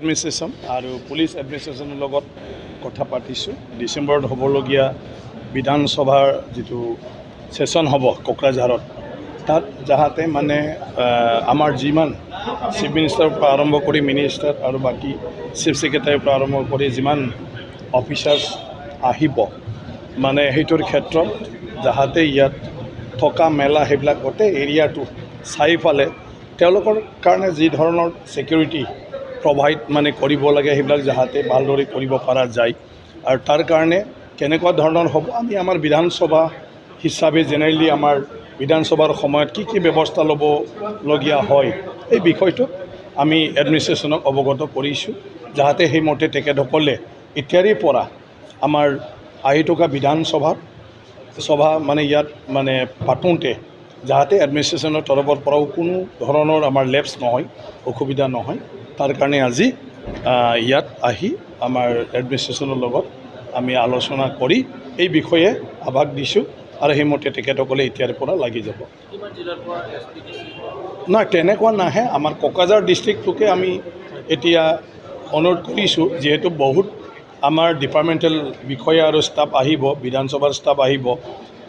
Administration আৰু police এডমিনিষ্ট্ৰেশ্যনৰ লগত কথা পাতিছোঁ। ডিচেম্বৰত হ'বলগীয়া বিধানসভাৰ যিটো ছেশ্যন হ'ব কোকৰাঝাৰত, তাত যাহাতে মানে আমাৰ যিমান চিফ মিনিষ্টাৰৰ পৰা আৰম্ভ কৰি মিনিষ্টাৰ আৰু বাকী চিফ ছেক্ৰেটাৰীৰ পৰা আৰম্ভ কৰি যিমান অফিচাৰ্ছ আহিব, মানে সেইটোৰ ক্ষেত্ৰত যাহাতে ইয়াত থকা মেলা সেইবিলাক গোটেই এৰিয়াটো চাৰিওফালে তেওঁলোকৰ কাৰণে যি ধৰণৰ ছিকিউৰিটি প্ৰভাইড মানে কৰিব লাগে সেইবিলাক যাহাতে ভালদৰে কৰিব পৰা যায়। আৰু তাৰ কাৰণে কেনেকুৱা ধৰণৰ হ'ব, আমি আমাৰ বিধানসভা হিচাপে জেনেৰেলি আমাৰ বিধানসভাৰ সময়ত কি ব্যৱস্থা ল'বলগীয়া হয় এই বিষয়টোত আমি এডমিনিষ্ট্ৰেশ্যনক অৱগত কৰিছোঁ, যাহাতে সেইমতে তেখেতসকলে এতিয়াৰে পৰা আমাৰ আহি থকা বিধানসভা মানে ইয়াত মানে পাতোঁতে যাহাতে এডমিনিষ্ট্ৰেশ্যনৰ তৰফৰ পৰাও কোনো ধৰণৰ আমাৰ লেপছ নহয়, অসুবিধা নহয়। তাৰ কাৰণে আজি ইয়াত আহি আমাৰ এডমিনিষ্ট্ৰেশ্যনৰ লগত আমি আলোচনা কৰি এই বিষয়ে আভাস দিছোঁ আৰু সেইমতে তেখেতসকলে এতিয়াৰ পৰা লাগি যাব। নাই, তেনেকুৱা নাহে। আমাৰ কোকৰাঝাৰ ডিষ্ট্ৰিক্টটোকে আমি এতিয়া অনুৰোধ কৰিছোঁ, যিহেতু বহুত আমাৰ ডিপাৰ্টমেণ্টেল বিষয়া আৰু ষ্টাফ আহিব, বিধানসভাৰ ষ্টাফ আহিব,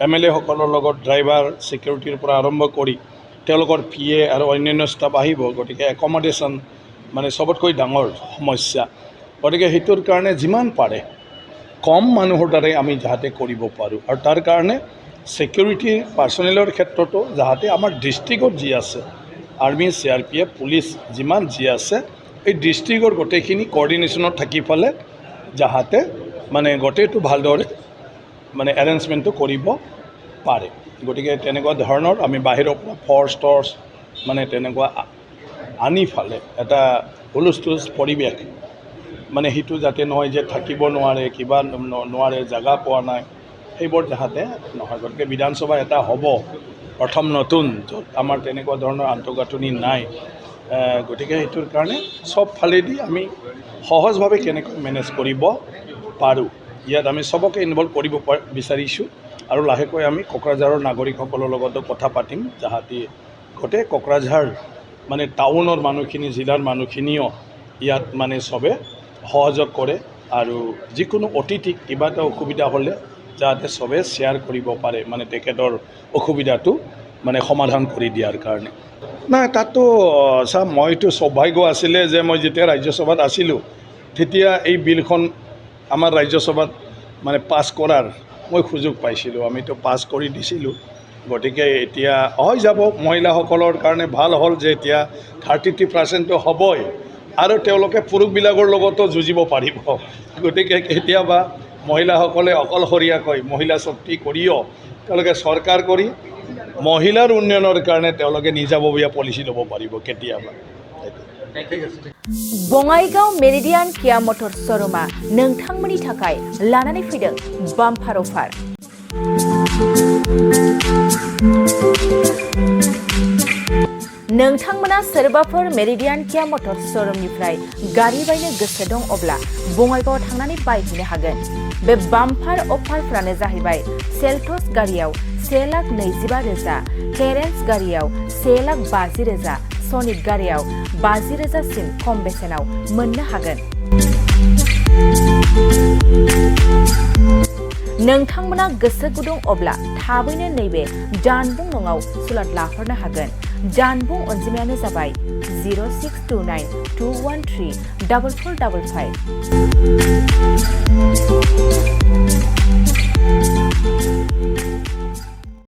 MLA সকলৰ লগত ড্ৰাইভাৰ ছিকিউৰিটিৰ পৰা আৰম্ভ কৰি তেওঁলোকৰ PA আৰু অন্যান্য ষ্টাফ আহিব। গতিকে একমডেশ্যন মানে চবতকৈ ডাঙৰ সমস্যা। গতিকে সেইটোৰ কাৰণে যিমান পাৰে কম মানুহৰ দ্বাৰাই আমি যাহাতে কৰিব পাৰোঁ, আৰু তাৰ কাৰণে ছিকিউৰিটি পাৰ্চনেলৰ ক্ষেত্ৰতো যাহাতে আমাৰ ডিষ্ট্ৰিক্টত যি আছে আৰ্মি, CRPF, পুলিচ যিমান যি আছে এই ডিষ্ট্ৰিক্টৰ গোটেইখিনি কোঅৰ্ডিনেশ্যনত থাকি পেলাই যাহাতে মানে গোটেইটো ভালদৰে মানে এৰেঞ্জমেণ্টটো কৰিব পাৰে। গতিকে তেনেকুৱা ধৰণৰ আমি বাহিৰৰ পৰা ফৰ্চ মানে তেনেকুৱা আনি ফালে এটা হুলস্থুল পৰিৱেশ মানে সেইটো যাতে নহয় যে থাকিব নোৱাৰে, কিবা নোৱাৰে, জেগা পোৱা নাই, সেইবোৰ যাহাতে নহয়। গতিকে বিধানসভা এটা হ'ব প্ৰথম নতুন, য'ত আমাৰ তেনেকুৱা ধৰণৰ আন্তঃগাঁথনি নাই। গতিকে সেইটোৰ কাৰণে চব ফালেদি আমি সহজভাৱে কেনেকৈ মেনেজ কৰিব পাৰোঁ, ইয়াত আমি চবকে ইনভলভ কৰিব বিচাৰিছোঁ। আৰু লাহেকৈ আমি কোকৰাঝাৰৰ নাগৰিকসকলৰ লগতো কথা পাতিম, যাহাতে গোটেই কোকৰাঝাৰ মানে টাউনৰ মানুহখিনি, জিলাৰ মানুহখিনিও ইয়াত মানে চবে সহযোগ কৰে আৰু যিকোনো অতিথিক কিবা এটা অসুবিধা হ'লে যাতে চবে শ্বেয়াৰ কৰিব পাৰে, মানে তেখেতৰ অসুবিধাটো মানে সমাধান কৰি দিয়াৰ কাৰণে। নাই, তাতো মইতো সৌভাগ্য আছিলে যে মই যেতিয়া ৰাজ্যসভাত আছিলোঁ তেতিয়া এই বিলখন আমাৰ ৰাজ্যসভাত মানে পাছ কৰাৰ মই সুযোগ পাইছিলোঁ, আমিতো পাছ কৰি দিছিলোঁ। গতিকে এতিয়া হৈ যাব, মহিলাসকলৰ কাৰণে ভাল হ'ল যে এতিয়া 33% হ'বই আৰু তেওঁলোকে পুৰুষবিলাকৰ লগতো যুঁজিব পাৰিব। গতিকে কেতিয়াবা মহিলাসকলে অকলশৰীয়াকৈ মহিলা শক্তি কৰিও তেওঁলোকে চৰকাৰ কৰি মহিলাৰ উন্নয়নৰ কাৰণে তেওঁলোকে নিজাববীয়া পলিচি ল'ব পাৰিব কেতিয়াবা। বঙাইগাঁও মেৰিডিয়ান কিয়া মটर श'रुमा नोंथांमोननि थाखाय लानानै फैदों बाम्पार अफार। नोंथांमोना सोरबाफोर मेरिडियान किया मटर श'रुमनिफ्राय गारि बायनो गोसो दं अब्ला बङाइगावआव थांनानै बायहैनो हागोन। बे बाम्पार अफारफ्रानो जाहैबाय सेल्टस गारियाव 1,20,000, क्लेरेन्स गारियाव 1,50,000, सनिक गारियाव 50,000 सिम खम बेसेनाव मोननो हागोन। नोंथांमोना गोसो गुदुं अब्ला थाबैनो नैबे जानबुं नङाव सुलाद लाहरनो हागोन। जानबुं अनजिमायानो जाबाय 0629 213 4455।